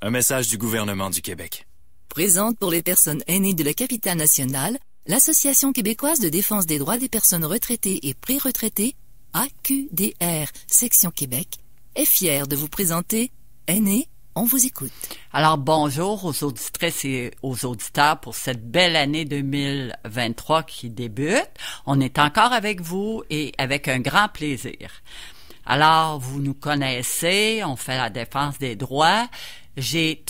Un message du gouvernement du Québec. Présente pour les personnes aînées de la capitale nationale, l'Association québécoise de défense des droits des personnes retraitées et pré-retraitées, AQDR, section Québec, est fière de vous présenter Aînés, on vous écoute. Alors bonjour aux auditrices et aux auditeurs pour cette belle année 2023 qui débute. On est encore avec vous et avec un grand plaisir. Alors, vous nous connaissez, on fait la défense des droits. J'ai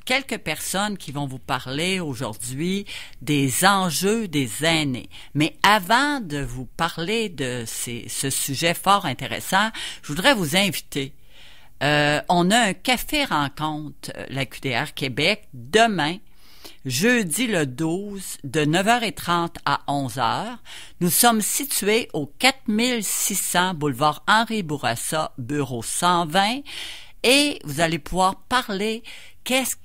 quelques personnes qui vont vous parler aujourd'hui des enjeux des aînés. Mais avant de vous parler de ce sujet fort intéressant, je voudrais vous inviter. On a un café rencontre, la QDR Québec, demain, jeudi le 12, de 9h30 à 11h. Nous sommes situés au 4600 boulevard Henri Bourassa, bureau 120, et vous allez pouvoir parler qu'est-ce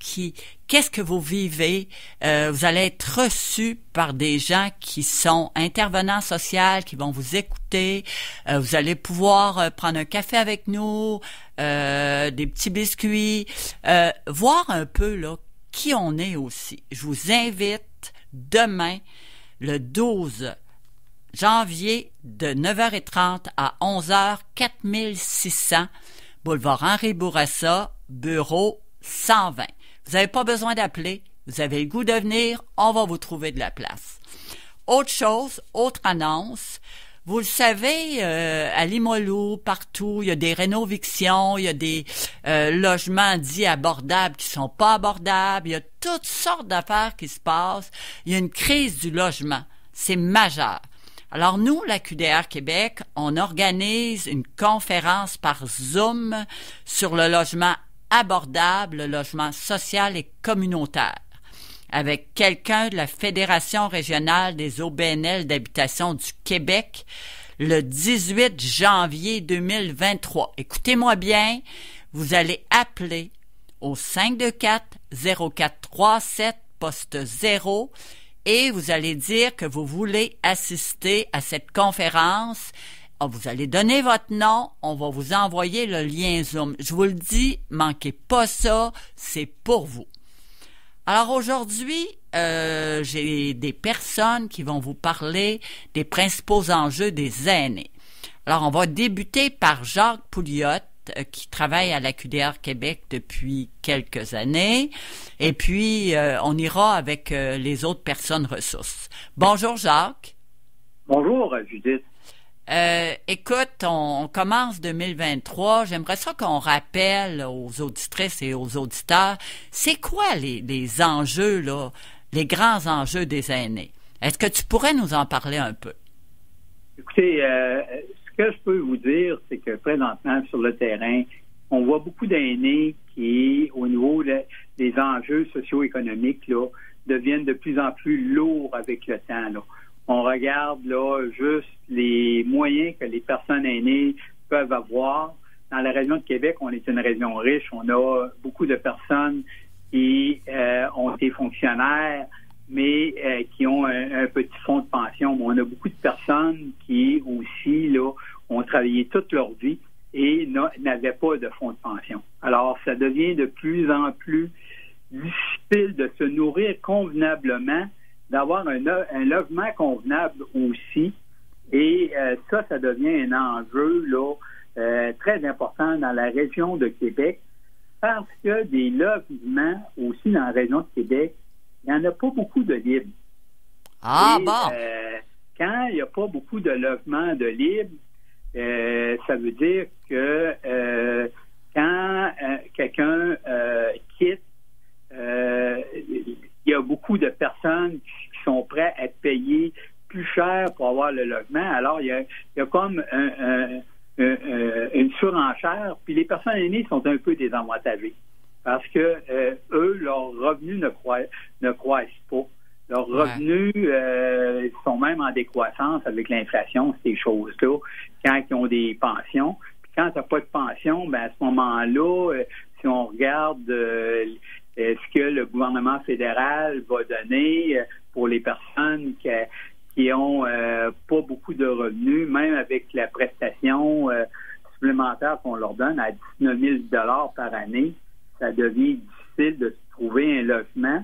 que vous vivez. Vous allez être reçus par des gens qui sont intervenants sociaux, qui vont vous écouter. Vous allez pouvoir prendre un café avec nous, des petits biscuits, voir un peu là qui on est aussi. Je vous invite demain, le 12 janvier, de 9h30 à 11h, 4600 boulevard Henri Bourassa, bureau 120. Vous n'avez pas besoin d'appeler. Vous avez le goût de venir. On va vous trouver de la place. Autre chose, autre annonce. Vous le savez, à Limoilou, partout, il y a des rénovictions, il y a des logements dits abordables qui sont pas abordables. Il y a toutes sortes d'affaires qui se passent. Il y a une crise du logement. C'est majeur. Alors nous, la QDR Québec, on organise une conférence par Zoom sur le logement abordable, le logement social et communautaire, avec quelqu'un de la Fédération régionale des OBNL d'habitation du Québec, le 18 janvier 2023. Écoutez-moi bien, vous allez appeler au 524-0437, poste 0, et vous allez dire que vous voulez assister à cette conférence. Vous allez donner votre nom, on va vous envoyer le lien Zoom. Je vous le dis, manquez pas ça, c'est pour vous. Alors aujourd'hui, j'ai des personnes qui vont vous parler des principaux enjeux des aînés. Alors on va débuter par Jacques Pouliot, qui travaille à la QDR Québec depuis quelques années, et puis on ira avec les autres personnes ressources. Bonjour Jacques. Bonjour Judith. Écoute, on commence 2023. J'aimerais ça qu'on rappelle aux auditrices et aux auditeurs, c'est quoi les enjeux, là, les grands enjeux des aînés? Est-ce que tu pourrais nous en parler un peu? Écoutez, ce que je peux vous dire, c'est que présentement, sur le terrain, on voit beaucoup d'aînés qui, au niveau des enjeux socio-économiques, là, deviennent de plus en plus lourds avec le temps, là. On regarde là juste les moyens que les personnes aînées peuvent avoir. Dans la région de Québec, on est une région riche. On a beaucoup de personnes qui ont été fonctionnaires, mais qui ont un petit fonds de pension. On a beaucoup de personnes qui aussi là ont travaillé toute leur vie et n'avaient pas de fonds de pension. Alors, ça devient de plus en plus difficile de se nourrir convenablement, d'avoir un logement convenable aussi. Et ça devient un enjeu là très important dans la région de Québec, parce que des logements aussi dans la région de Québec, il n'y en a pas beaucoup de libres. Ah, et, bon! Quand il n'y a pas beaucoup de logements de libres, ça veut dire que quand quelqu'un quitte, il y a beaucoup de personnes qui sont prêtes à payer plus cher pour avoir le logement. Alors, il y a comme une surenchère. Puis les personnes aînées sont un peu désavantagées parce que eux, leurs revenus ne croissent pas. Leurs revenus sont même en décroissance avec l'inflation, ces choses-là, quand ils ont des pensions. Puis quand tu n'as pas de pension, ben à ce moment-là, si on regarde ce que le gouvernement fédéral va donner pour les personnes qui ont pas beaucoup de revenus, même avec la prestation supplémentaire qu'on leur donne à 19 000 $ par année, ça devient difficile de se trouver un logement.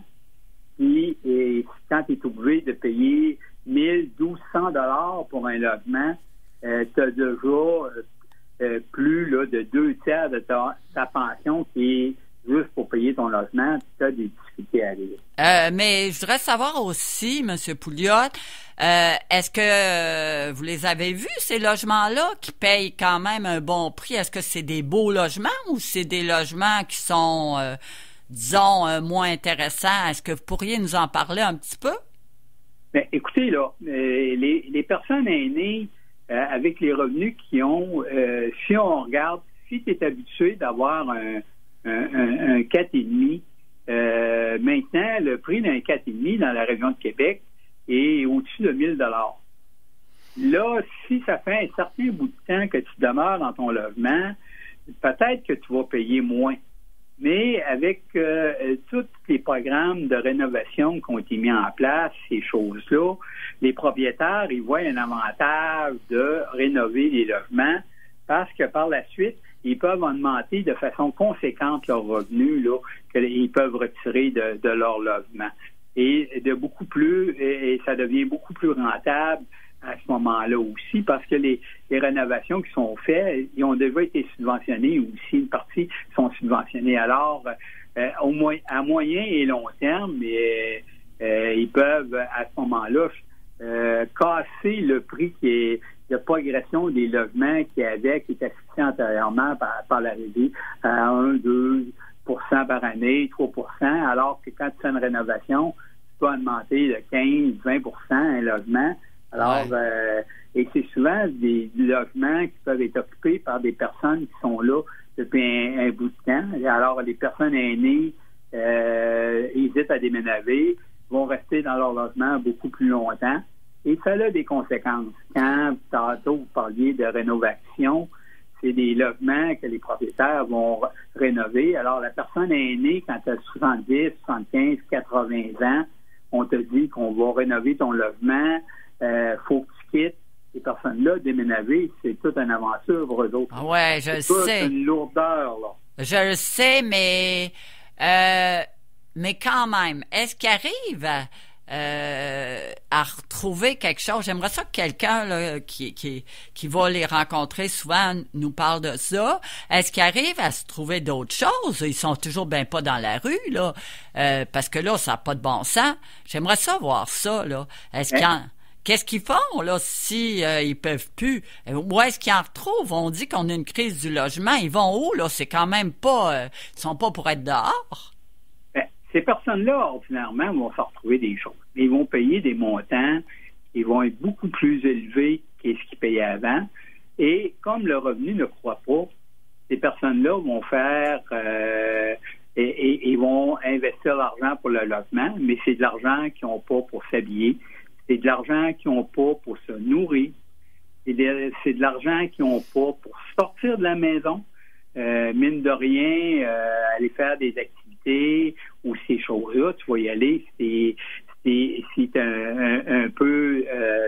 Et quand tu es obligé de payer 1 200 $ pour un logement, tu as déjà plus là, de 2/3 de ta pension qui est juste pour payer ton logement, puis tu as des difficultés à arriver. Mais je voudrais savoir aussi, M. Pouliot, est-ce que vous les avez vus, ces logements-là, qui payent quand même un bon prix? Est-ce que c'est des beaux logements ou c'est des logements qui sont, disons, moins intéressants? Est-ce que vous pourriez nous en parler un petit peu? Bien, écoutez, là, les personnes aînées, avec les revenus qu'ils ont, si on regarde, si tu es habitué d'avoir un 4,5, maintenant, le prix d'un 4,5 dans la région de Québec est au-dessus de 1 000 $. Là, si ça fait un certain bout de temps que tu demeures dans ton logement, peut-être que tu vas payer moins. Mais avec tous les programmes de rénovation qui ont été mis en place, ces choses-là, les propriétaires, ils voient un avantage de rénover les logements parce que par la suite, ils peuvent augmenter de façon conséquente leurs revenus là, qu'ils peuvent retirer de leur logement. Et de beaucoup plus, et ça devient beaucoup plus rentable à ce moment-là aussi, parce que les rénovations qui sont faites, ils ont déjà été subventionnés aussi, une partie sont subventionnés. Alors, à moyen et long terme, ils peuvent à ce moment-là casser le prix qui est de progression des logements qui était fixé antérieurement par la Régie à 1-2% par année, 3%, alors que quand tu fais une rénovation, tu peux augmenter de 15-20% un logement. Alors, et c'est souvent des logements qui peuvent être occupés par des personnes qui sont là depuis un bout de temps. Alors, les personnes aînées hésitent à déménager, vont rester dans leur logement beaucoup plus longtemps. Et ça a des conséquences. Quand, tantôt, vous parliez de rénovation, c'est des logements que les propriétaires vont rénover. Alors, la personne aînée, quand elle a 70, 75, 80 ans, on te dit qu'on va rénover ton logement, faut que tu quittes. Ces personnes-là, déménager, c'est toute une aventure pour eux autres. Ouais, je le sais. C'est une lourdeur, là. Je le sais, mais quand même, est-ce qu'il arrive à retrouver quelque chose? J'aimerais ça que quelqu'un là, qui va les rencontrer souvent nous parle de ça. Est-ce qu'il arrive à se trouver d'autres choses? Ils sont toujours bien pas dans la rue, là, parce que là, ça n'a pas de bon sens. J'aimerais ça voir ça, là. Qu'est-ce qu'ils font, là, si ils peuvent plus? Où est-ce qu'ils en retrouvent? On dit qu'on a une crise du logement. Ils vont où, là? C'est quand même pas... ils sont pas pour être dehors. Ces personnes-là, ordinairement, vont se retrouver des choses. Ils vont payer des montants qui vont être beaucoup plus élevés que ce qu'ils payaient avant. Et comme le revenu ne croît pas, ces personnes-là vont faire... et vont investir l'argent pour le logement, mais c'est de l'argent qu'ils n'ont pas pour s'habiller. C'est de l'argent qu'ils n'ont pas pour se nourrir. C'est de l'argent qu'ils n'ont pas pour sortir de la maison. Mine de rien, aller faire des activités ou ces choses-là, tu vas y aller, c'est un peu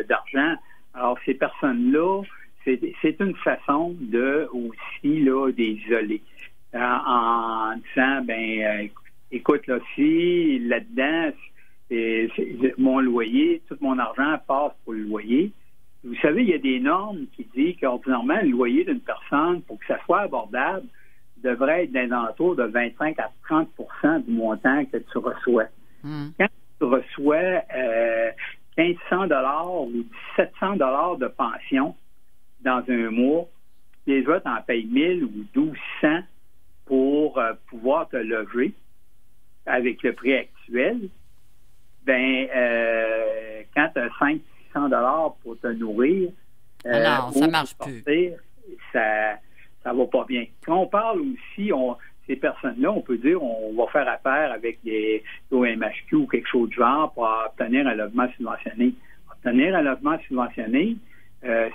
d'argent. Alors, ces personnes-là, c'est une façon de aussi là d'isoler. En disant, écoute, là, si là-dedans, mon loyer, tout mon argent passe pour le loyer. Vous savez, il y a des normes qui disent qu'ordinairement, le loyer d'une personne, pour que ça soit abordable, devrait être d'un entour de 25 à 30% du montant que tu reçois. Quand tu reçois 1 500 $ ou 1 700 $ de pension dans un mois, déjà, tu en payes 1 000 ou 1 200 pour pouvoir te loger avec le prix actuel. Quand tu as 500-600 $ pour te nourrir, non, ça marche plus. Ça va pas bien. Quand on parle aussi, ces personnes-là, on peut dire on va faire affaire avec des OMHQ ou quelque chose de genre pour obtenir un logement subventionné. Obtenir un logement subventionné,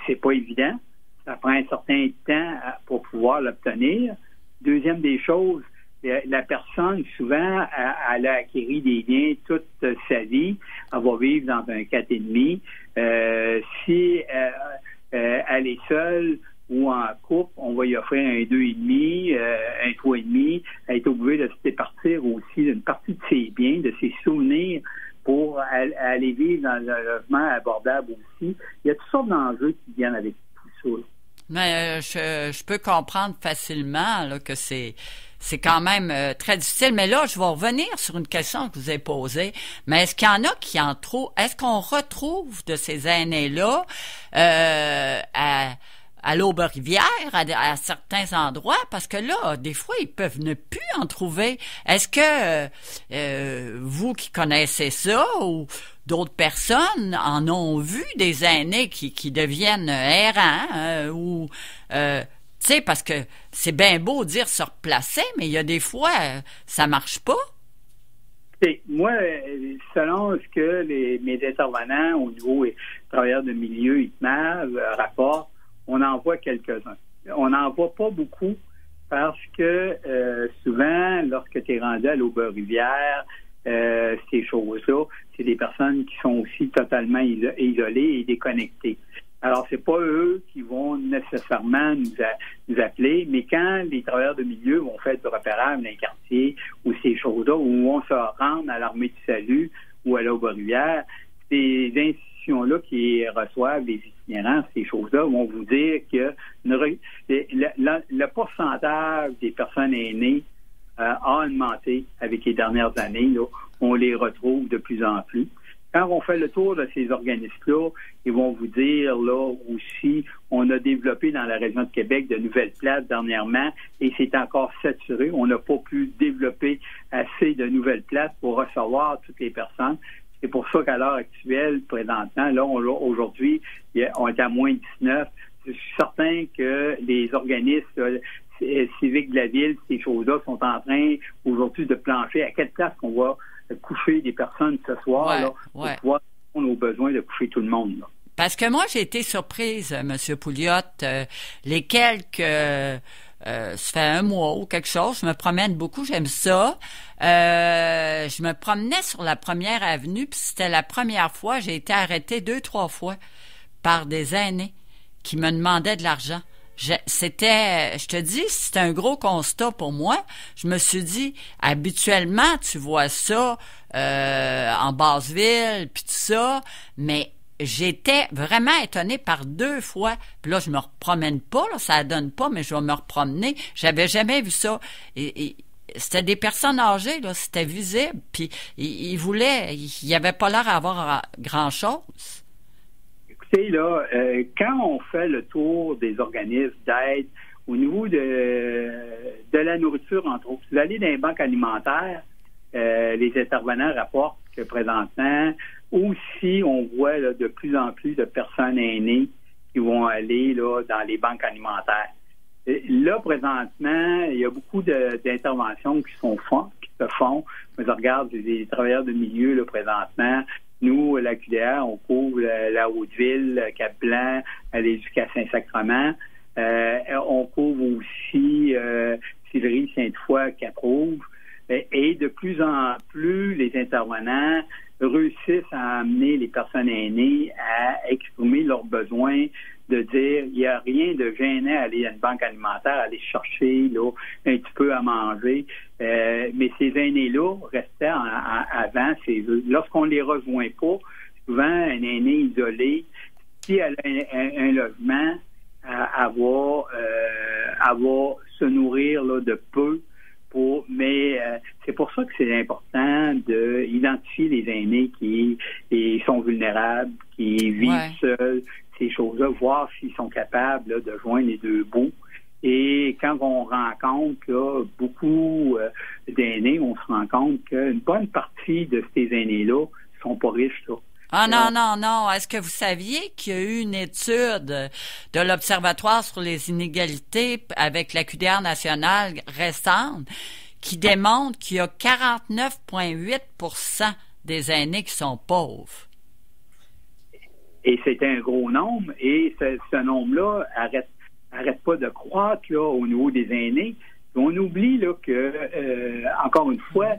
c'est pas évident. Ça prend un certain temps pour pouvoir l'obtenir. Deuxième des choses, la personne, souvent, elle a acquis des biens toute sa vie. Elle va vivre dans un 4,5. Si elle est seule, ou en couple, on va y offrir un 2,5, un 3,5, elle est obligée de se départir aussi d'une partie de ses biens, de ses souvenirs, pour aller vivre dans un logement abordable aussi. Il y a toutes sortes d'enjeux qui viennent avec tout ça. Mais je peux comprendre facilement là, que c'est quand même très difficile. Mais là, je vais revenir sur une question que vous avez posée. Mais est-ce qu'il y en a qui en trouvent? Est-ce qu'on retrouve de ces aînés-là à l'Aube-Rivière, à certains endroits? Parce que là, des fois, ils peuvent ne plus en trouver. Est-ce que vous qui connaissez ça ou d'autres personnes en ont vu des aînés qui deviennent errants ou... tu sais, parce que c'est bien beau dire se replacer, mais il y a des fois, ça marche pas. Et moi, selon ce que mes intervenants au niveau des travailleurs de milieu, ITMAV, rapportent, on en voit quelques-uns. On n'en voit pas beaucoup parce que souvent, lorsque tu es rendu à l'Aube-Rivière, ces choses-là, c'est des personnes qui sont aussi totalement isolées et déconnectées. Alors, c'est pas eux qui vont nécessairement nous appeler, mais quand les travailleurs de milieu vont faire du repérage dans les quartiers ou ces choses-là, où on se rendre à l'Armée du Salut ou à l'Aube-Rivière, ces institutions-là qui reçoivent les itinérants, ces choses-là, vont vous dire que le pourcentage des personnes aînées a augmenté avec les dernières années. Là, on les retrouve de plus en plus. Quand on fait le tour de ces organismes-là, ils vont vous dire, là, aussi, on a développé dans la région de Québec de nouvelles places dernièrement et c'est encore saturé. On n'a pas pu développer assez de nouvelles places pour recevoir toutes les personnes. C'est pour ça qu'à l'heure actuelle, présentement, là, aujourd'hui, on est à moins 19. Je suis certain que les organismes civiques de la ville, ces choses-là, sont en train aujourd'hui de plancher à quelle place qu'on va coucher des personnes ce soir là, pour pouvoir répondre aux besoins de coucher tout le monde. Là. Parce que moi, j'ai été surprise, M. Pouliot, les quelques... ça fait un mois ou quelque chose, je me promène beaucoup, j'aime ça. Je me promenais sur la première avenue, puis c'était la première fois, j'ai été arrêtée 2-3 fois par des aînés qui me demandaient de l'argent. Je te dis, c'était un gros constat pour moi. Je me suis dit, habituellement, tu vois ça en Basse-Ville, puis tout ça, mais j'étais vraiment étonnée par 2 fois. Puis là, je me promène pas, là, ça donne pas, mais je vais me repromener. J'avais jamais vu ça. Et c'était des personnes âgées, là, c'était visible, puis ils avaient pas l'air d'avoir grand-chose. Écoutez, là, quand on fait le tour des organismes d'aide au niveau de la nourriture, entre autres, vous allez dans les banques alimentaires, les intervenants rapportent que présentement, aussi, on voit là, de plus en plus de personnes aînées qui vont aller là, dans les banques alimentaires. Là, présentement, il y a beaucoup d'interventions qui se font. Je regarde les travailleurs de milieu là, présentement. Nous, la QDR, on couvre la Haute-Ville, Cap-Blanc, aller jusqu'à Saint-Sacrement. On couvre aussi Sillery, Sainte-Foy, Cap-Rouge. Et de plus en plus, les intervenants réussissent à amener les personnes aînées à exprimer leurs besoins, de dire il n'y a rien de gênant à aller à une banque alimentaire, aller chercher là, un petit peu à manger. Mais ces aînés-là restaient avant. Lorsqu'on les rejoint pas, souvent un aîné isolé, si elle a un logement, elle va se nourrir là, de peu. Mais c'est pour ça que c'est important d'identifier les aînés qui sont vulnérables, qui vivent seuls, ces choses-là, voir s'ils sont capables là, de joindre les deux bouts. Et quand on rencontre là, beaucoup d'aînés, on se rend compte qu'une bonne partie de ces aînés-là sont pas riches. Là. Ah non. Est-ce que vous saviez qu'il y a eu une étude de l'Observatoire sur les inégalités avec la QDR nationale récente qui démontre qu'il y a 49,8% des aînés qui sont pauvres? Et c'est un gros nombre, et ce nombre-là arrête pas de croître là, au niveau des aînés. On oublie là, que, encore une fois,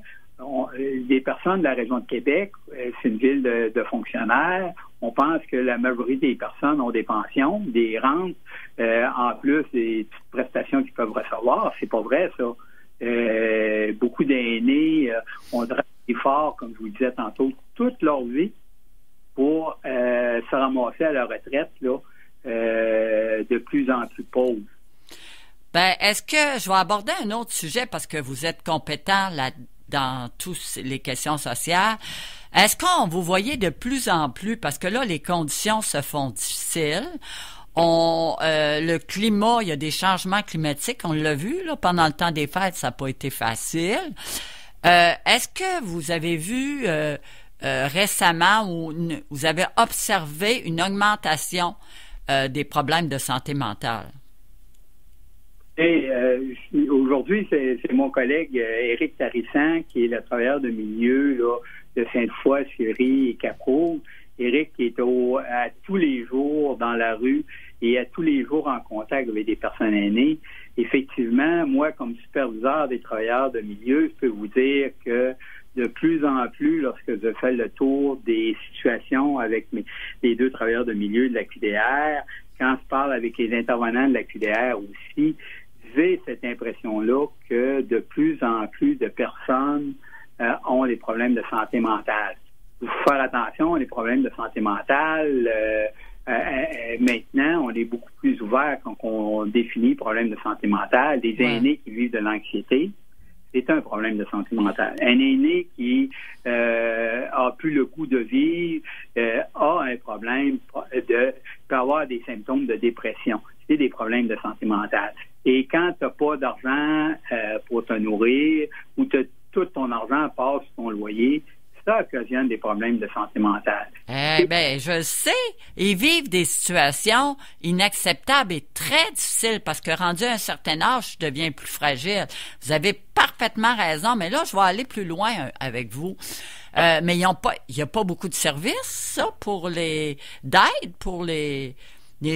les personnes de la région de Québec, c'est une ville de fonctionnaires. On pense que la majorité des personnes ont des pensions, des rentes, en plus des petites prestations qu'ils peuvent recevoir. C'est pas vrai, ça. Beaucoup d'aînés ont travaillé fort, comme je vous disais tantôt, toute leur vie pour se ramasser à leur retraite là, de plus en plus pauvres. Ben, est-ce que je vais aborder un autre sujet parce que vous êtes compétent là dans toutes les questions sociales. Est-ce qu'on vous voyez de plus en plus, parce que là, les conditions se font difficiles. Le climat, il y a des changements climatiques, on l'a vu, là, pendant le temps des fêtes, ça n'a pas été facile. Est-ce que vous avez vu récemment ou vous avez observé une augmentation des problèmes de santé mentale? Et aujourd'hui, c'est mon collègue Éric Tarissan, qui est le travailleur de milieu là, de Sainte-Foy, Sillery et Cap-Rouge. Éric qui est à tous les jours dans la rue et à tous les jours en contact avec des personnes aînées. Effectivement, moi, comme superviseur des travailleurs de milieu, je peux vous dire que de plus en plus, lorsque je fais le tour des situations avec les deux travailleurs de milieu de la QDR, quand je parle avec les intervenants de la QDR aussi, j'ai cette impression-là que de plus en plus de personnes ont des problèmes de santé mentale. Il faut faire attention, les problèmes de santé mentale, maintenant, on est beaucoup plus ouvert quand on définit problème de santé mentale. Des aînés qui vivent de l'anxiété, c'est un problème de santé mentale. Un aîné qui a plus le goût de vivre a un problème peut avoir des symptômes de dépression. C'est des problèmes de santé mentale. Et quand tu n'as pas d'argent pour te nourrir ou tout ton argent passe sur ton loyer, ça occasionne des problèmes de santé mentale. Je sais. Ils vivent des situations inacceptables et très difficiles parce que rendu à un certain âge, je deviens plus fragile. Vous avez parfaitement raison, mais là, je vais aller plus loin avec vous. Mais il n'y a pas beaucoup de services, ça, d'aide pour les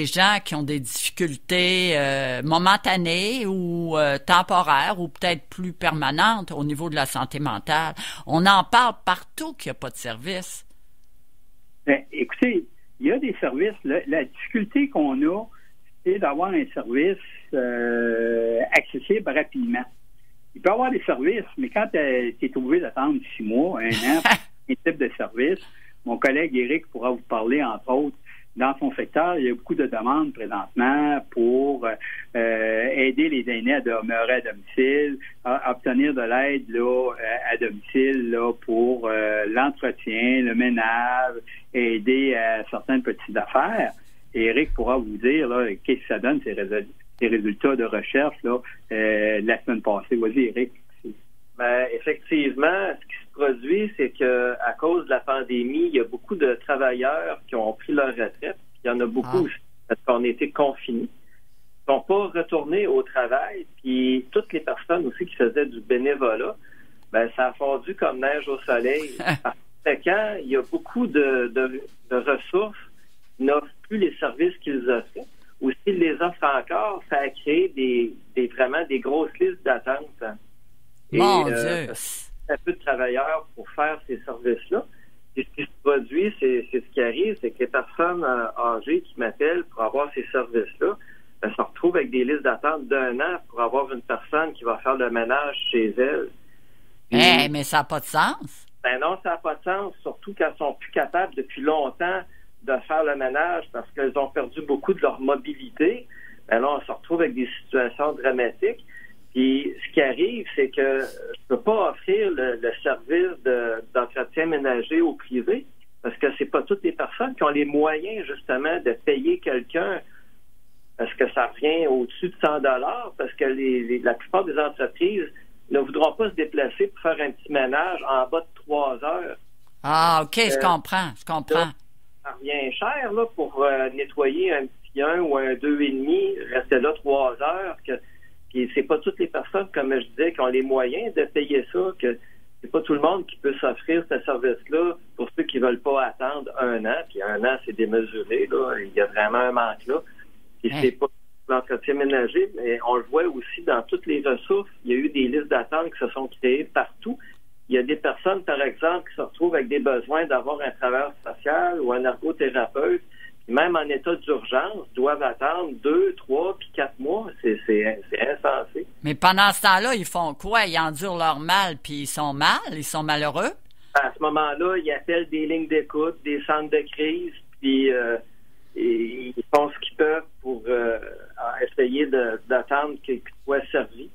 gens qui ont des difficultés momentanées ou temporaires ou peut-être plus permanentes au niveau de la santé mentale. On en parle partout qu'il n'y a pas de service. Écoutez, il y a des services. La difficulté qu'on a, c'est d'avoir un service accessible rapidement. Il peut y avoir des services, mais quand tu es obligé d'attendre 6 mois, 1 an, un type de service, mon collègue Éric pourra vous parler, entre autres, dans son secteur, il y a beaucoup de demandes présentement pour aider les aînés à demeurer à domicile, à obtenir de l'aide là, à domicile là, pour l'entretien, le ménage, aider à certaines petites affaires. Et Éric pourra vous dire là, qu'est-ce que ça donne, ces résultats de recherche là, la semaine passée. Vas-y, Éric. Effectivement, ce qui se produit, c'est que à cause de la pandémie, il y a beaucoup de travailleurs qui ont pris leur retraite. Il y en a beaucoup aussi parce qu'on a été confinés. Ils ne sont pas retournés au travail. Puis toutes les personnes aussi qui faisaient du bénévolat, ça a fondu comme neige au soleil. Parce que quand il y a beaucoup de ressources qui n'offrent plus les services qu'ils offraient, ou s'ils les offrent encore, ça a créé vraiment des grosses listes d'attente. Mon Dieu! Un peu de travailleurs pour faire ces services-là. Et ce qui se produit, c'est ce qui arrive, c'est que les personnes âgées qui m'appellent pour avoir ces services-là, se retrouvent avec des listes d'attente d'1 an pour avoir une personne qui va faire le ménage chez elles. Mais ça n'a pas de sens. Non, ça n'a pas de sens, surtout qu'elles sont plus capables depuis longtemps de faire le ménage parce qu'elles ont perdu beaucoup de leur mobilité. Là, on se retrouve avec des situations dramatiques. Puis, ce qui arrive, c'est que je peux pas offrir le service d'entretien ménager au privé parce que c'est pas toutes les personnes qui ont les moyens, justement, de payer quelqu'un parce que ça revient au-dessus de 100 $ parce que la plupart des entreprises ne voudront pas se déplacer pour faire un petit ménage en bas de 3 heures. Ah, OK, je comprends. Là, ça revient cher, là, pour nettoyer un petit 1 ou un 2,5, rester là 3 heures, puis c'est pas toutes les personnes, comme je disais, qui ont les moyens de payer ça, que c'est pas tout le monde qui peut s'offrir ce service-là pour ceux qui veulent pas attendre 1 an, puis 1 an, c'est démesuré, là, il y a vraiment un manque là. Puis c'est pas l'entretien ménager, mais on le voit aussi dans toutes les ressources, il y a eu des listes d'attente qui se sont créées partout. Il il y a des personnes, par exemple, qui se retrouvent avec des besoins d'avoir un travailleur social ou un ergothérapeute, qui même en état d'urgence, doivent attendre 2, 3 puis 4 mois. C'est insensé. Mais pendant ce temps-là, ils font quoi? Ils endurent leur mal, puis ils sont malheureux? À ce moment-là, ils appellent des lignes d'écoute, des centres de crise, puis ils font ce qu'ils peuvent pour essayer d'attendre qu'ils soient servis.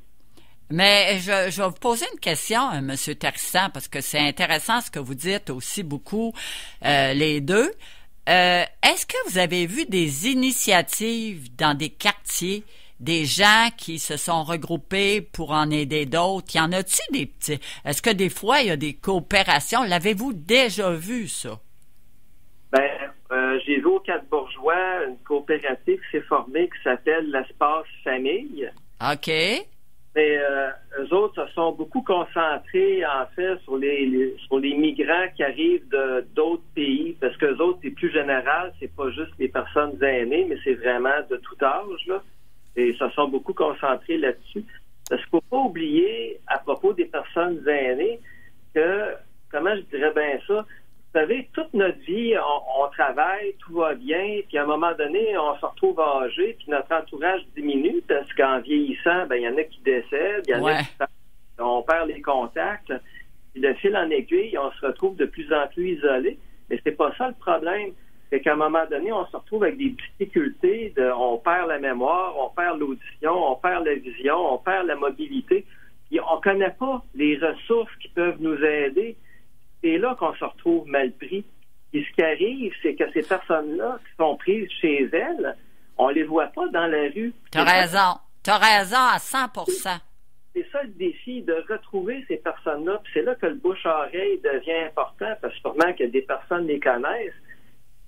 Mais je vais vous poser une question, M. Tarissan, parce que c'est intéressant ce que vous dites aussi beaucoup, les deux. Est-ce que vous avez vu des initiatives dans des quartiers, des gens qui se sont regroupés pour en aider d'autres? Y en a-t-il des petits? Est-ce que des fois, il y a des coopérations? L'avez-vous déjà vu, ça? J'ai vu au Cap-Bourgeois une coopérative qui s'est formée qui s'appelle l'Espace Famille. OK. Mais eux autres se sont beaucoup concentrés, en fait, sur les migrants qui arrivent d'autres pays, parce qu'eux autres, c'est plus général, c'est pas juste les personnes aînées, mais c'est vraiment de tout âge, là. Et ils se sont beaucoup concentrés là-dessus. Parce qu'il ne faut pas oublier, à propos des personnes aînées, que, comment je dirais bien ça, vous savez, toute notre vie, on travaille, tout va bien, puis à un moment donné, on se retrouve âgé, puis notre entourage diminue, parce qu'en vieillissant, il y en a qui décèdent, il y en a qui on perd les contacts, puis de fil en aiguille, on se retrouve de plus en plus isolé. Mais c'est pas ça le problème. C'est qu'à un moment donné, on se retrouve avec des difficultés, on perd la mémoire, on perd l'audition, on perd la vision, on perd la mobilité, puis on connaît pas les ressources qui peuvent nous aider. C'est là qu'on se retrouve mal pris. Et ce qui arrive, c'est que ces personnes-là qui sont prises chez elles, on les voit pas dans la rue. T'as raison à 100%. C'est ça le défi, de retrouver ces personnes-là. Puis c'est là que le bouche-à-oreille devient important, parce que sûrement que des personnes les connaissent.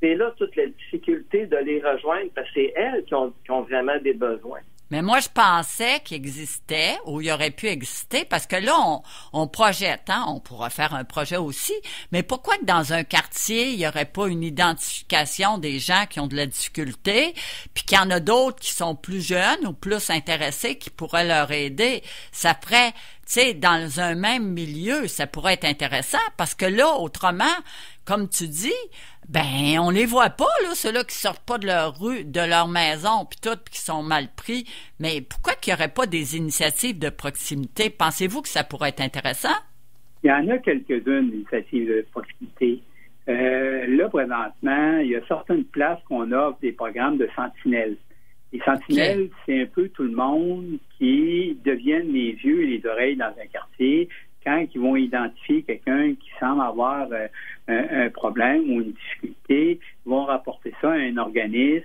C'est là toute la difficulté de les rejoindre, parce que c'est elles qui ont vraiment des besoins. Mais moi, je pensais qu'il existait, ou il aurait pu exister, parce que là, on projette, hein, on pourra faire un projet aussi, mais pourquoi que dans un quartier, il n'y aurait pas une identification des gens qui ont de la difficulté, puis qu'il y en a d'autres qui sont plus jeunes ou plus intéressés qui pourraient leur aider? Ça ferait, tu sais, dans un même milieu, ça pourrait être intéressant, parce que là, autrement, comme tu dis, on les voit pas, là, ceux-là qui sortent pas de leur rue, de leur maison, puis tout, puis qui sont mal pris. Mais pourquoi qu'il y aurait pas des initiatives de proximité? Pensez-vous que ça pourrait être intéressant? Il y en a quelques-unes, initiatives de proximité. Là, présentement, il y a certaines places qu'on offre des programmes de sentinelles. Les sentinelles, c'est un peu tout le monde qui deviennent les yeux et les oreilles dans un quartier quand ils vont identifier quelqu'un qui semble avoir un problème ou une difficulté. Ils vont rapporter ça à un organisme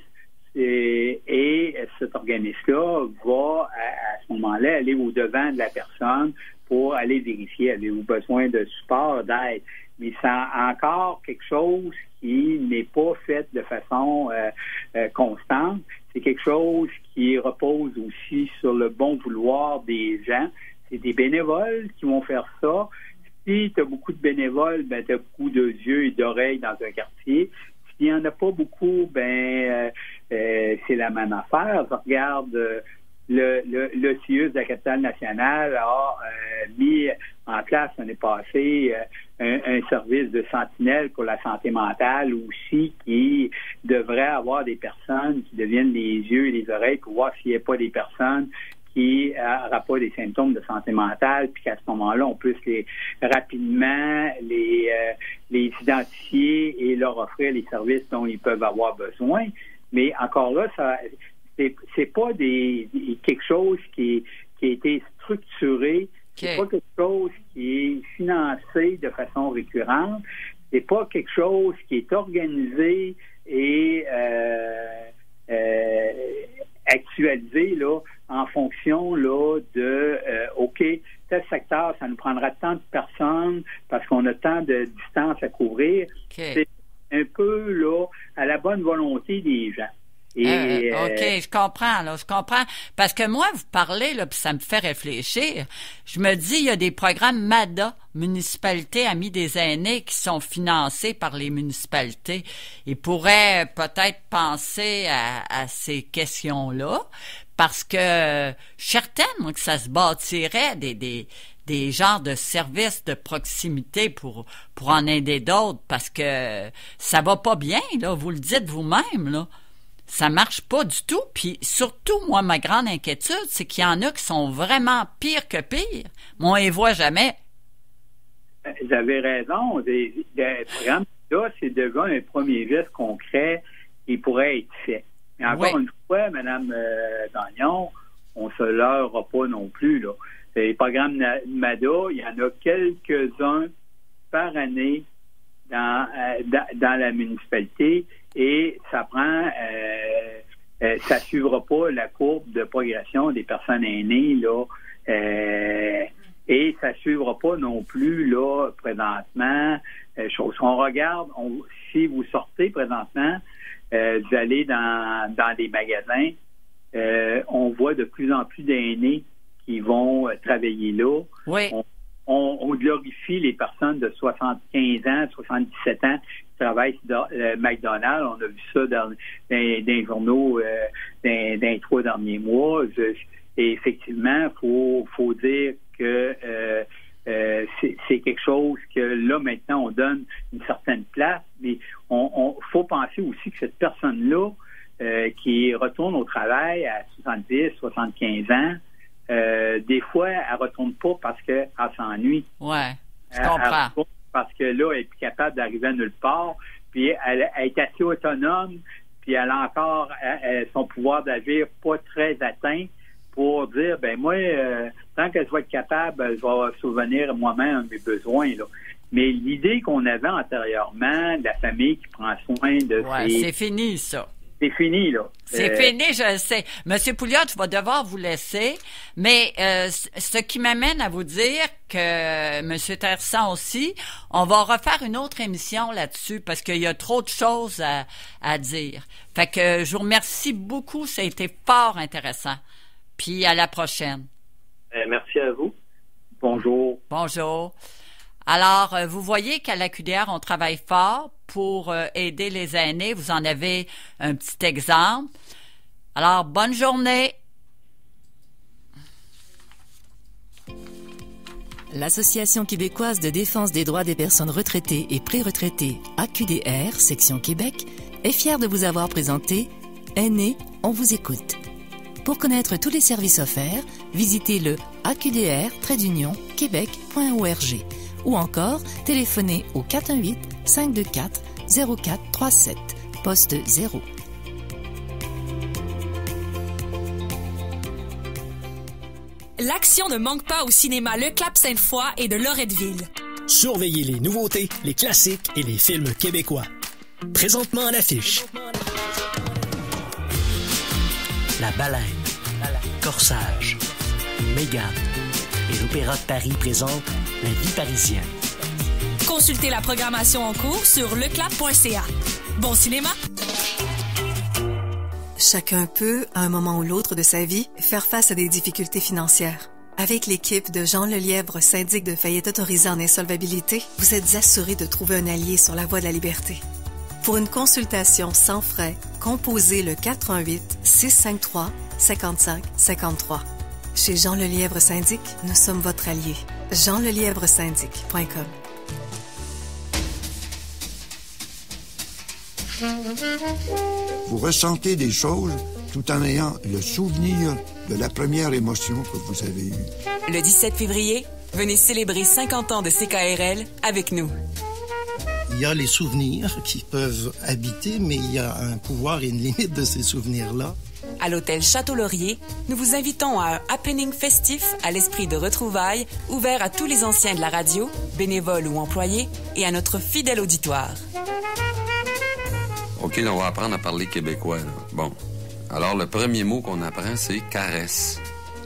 et cet organisme-là va, à ce moment-là, aller au-devant de la personne pour aller vérifier, avez-vous besoin de support, d'aide. Mais c'est encore quelque chose qui n'est pas fait de façon constante. C'est quelque chose qui repose aussi sur le bon vouloir des gens. C'est des bénévoles qui vont faire ça. Si tu as beaucoup de bénévoles, tu as beaucoup de yeux et d'oreilles dans un quartier. S'il n'y en a pas beaucoup, c'est la même affaire. Je regarde le CIUS de la capitale nationale a mis en place l'année passée un service de sentinelle pour la santé mentale aussi qui devrait avoir des personnes qui deviennent les yeux et les oreilles pour voir s'il n'y a pas des personnes qui n'aura pas des symptômes de santé mentale, puis qu'à ce moment-là, on puisse rapidement les identifier et leur offrir les services dont ils peuvent avoir besoin. Mais encore là, ça c'est pas quelque chose qui a été structuré, c'est pas quelque chose qui est financé de façon récurrente, c'est pas quelque chose qui est organisé et actualisé là en fonction là de OK, tel secteur, ça nous prendra tant de personnes parce qu'on a tant de distance à couvrir. C'est un peu là à la bonne volonté des gens. OK, je comprends. Parce que moi, vous parlez, là, puis ça me fait réfléchir. Je me dis, il y a des programmes MADA, Municipalité Amis des aînés, qui sont financés par les municipalités. Ils pourraient peut-être penser à ces questions-là, parce que je suis certaine, moi, que ça se bâtirait des genres de services de proximité pour en aider d'autres, parce que ça va pas bien, là, vous le dites vous-même, là. Ça marche pas du tout, puis surtout, moi, ma grande inquiétude, c'est qu'il y en a qui sont vraiment pires que pires, mais on les voit jamais. Vous avez raison, des programmes là, c'est déjà un premier geste concret qui pourrait être fait. Mais encore une fois, Mme Gagnon, on se leurra pas non plus, là. Les programmes MADA, il y en a quelques-uns par année dans la municipalité et ça prend, ça suivra pas la courbe de progression des personnes aînées, là, et ça suivra pas non plus, là, présentement, chose qu'on regarde, si vous sortez présentement, vous allez dans des magasins, on voit de plus en plus d'aînés qui vont travailler là. Oui. On glorifie les personnes de 75 ans, 77 ans qui travaillent dans McDonald's. On a vu ça dans les journaux dans les 3 derniers mois. Et effectivement, faut dire que c'est quelque chose que là, maintenant, on donne une certaine place, mais on faut penser aussi que cette personne-là qui retourne au travail à 70, 75 ans, des fois, elle retourne pas parce qu'elle s'ennuie. Ouais, je comprends. Elle parce que là, elle est plus capable d'arriver à nulle part, puis elle est assez autonome, puis elle a encore son pouvoir d'agir pas très atteint pour dire, ben moi, tant qu'elle va être capable, je vais souvenir moi-même de mes besoins, là. Mais l'idée qu'on avait antérieurement de la famille qui prend soin de ses... c'est fini, ça. C'est fini, là. C'est fini, je le sais. Monsieur Pouliot, je vais devoir vous laisser, mais ce qui m'amène à vous dire que, Monsieur Tersan aussi, on va refaire une autre émission là-dessus parce qu'il y a trop de choses à dire. Fait que je vous remercie beaucoup, ça a été fort intéressant. Puis à la prochaine. Merci à vous. Bonjour. Bonjour. Alors, vous voyez qu'à la QDR, on travaille fort pour aider les aînés. Vous en avez un petit exemple. Alors, bonne journée. L'Association québécoise de défense des droits des personnes retraitées et pré-retraitées, AQDR, section Québec, est fière de vous avoir présenté Aînés, on vous écoute. Pour connaître tous les services offerts, visitez le aqdr-québec.org ou encore téléphonez au 418-524-0437, poste 0. L'action ne manque pas au cinéma Le Clap Sainte-Foy et de Loretteville. Surveillez les nouveautés, les classiques et les films québécois. Présentement à l'affiche. La Baleine, Corsage, Mégane et l'Opéra de Paris présente La vie parisienne. Consultez la programmation en cours sur leclap.ca. Bon cinéma! Chacun peut, à un moment ou l'autre de sa vie, faire face à des difficultés financières. Avec l'équipe de Jean Lelièvre, syndic de faillite autorisé en insolvabilité, vous êtes assuré de trouver un allié sur la voie de la liberté. Pour une consultation sans frais, composez le 418-653-5553. Chez Jean Lelièvre Syndic, nous sommes votre allié. jeanlelièvresyndic.com. Vous ressentez des choses tout en ayant le souvenir de la première émotion que vous avez eue. Le 17 février, venez célébrer 50 ans de CKRL avec nous. Il y a les souvenirs qui peuvent habiter, mais il y a un pouvoir et une limite de ces souvenirs-là. À l'hôtel Château-Laurier, nous vous invitons à un happening festif à l'esprit de retrouvailles, ouvert à tous les anciens de la radio, bénévoles ou employés, et à notre fidèle auditoire. OK, on va apprendre à parler québécois, là. Bon. Alors, le premier mot qu'on apprend, c'est caresse.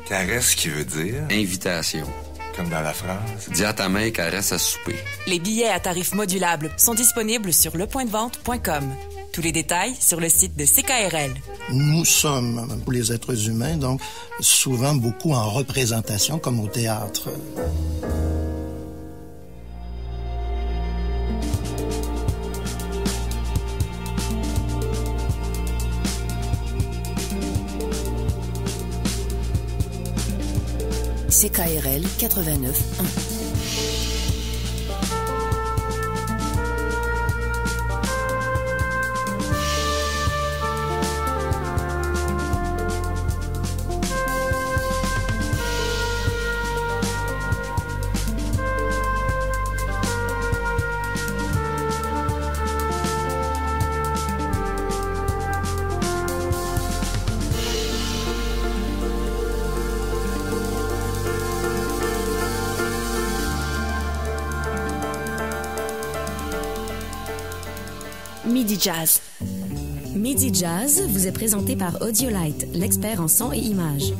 Caresse qui veut dire? Invitation. Comme dans la phrase. Dis à ta main caresse à souper. Les billets à tarifs modulables sont disponibles sur lepointdevente.com. Tous les détails sur le site de CKRL. Nous sommes, pour les êtres humains, donc souvent beaucoup en représentation, comme au théâtre. CKRL 89.1. Midi Jazz. Midi Jazz vous est présenté par Audiolite, l'expert en son et images.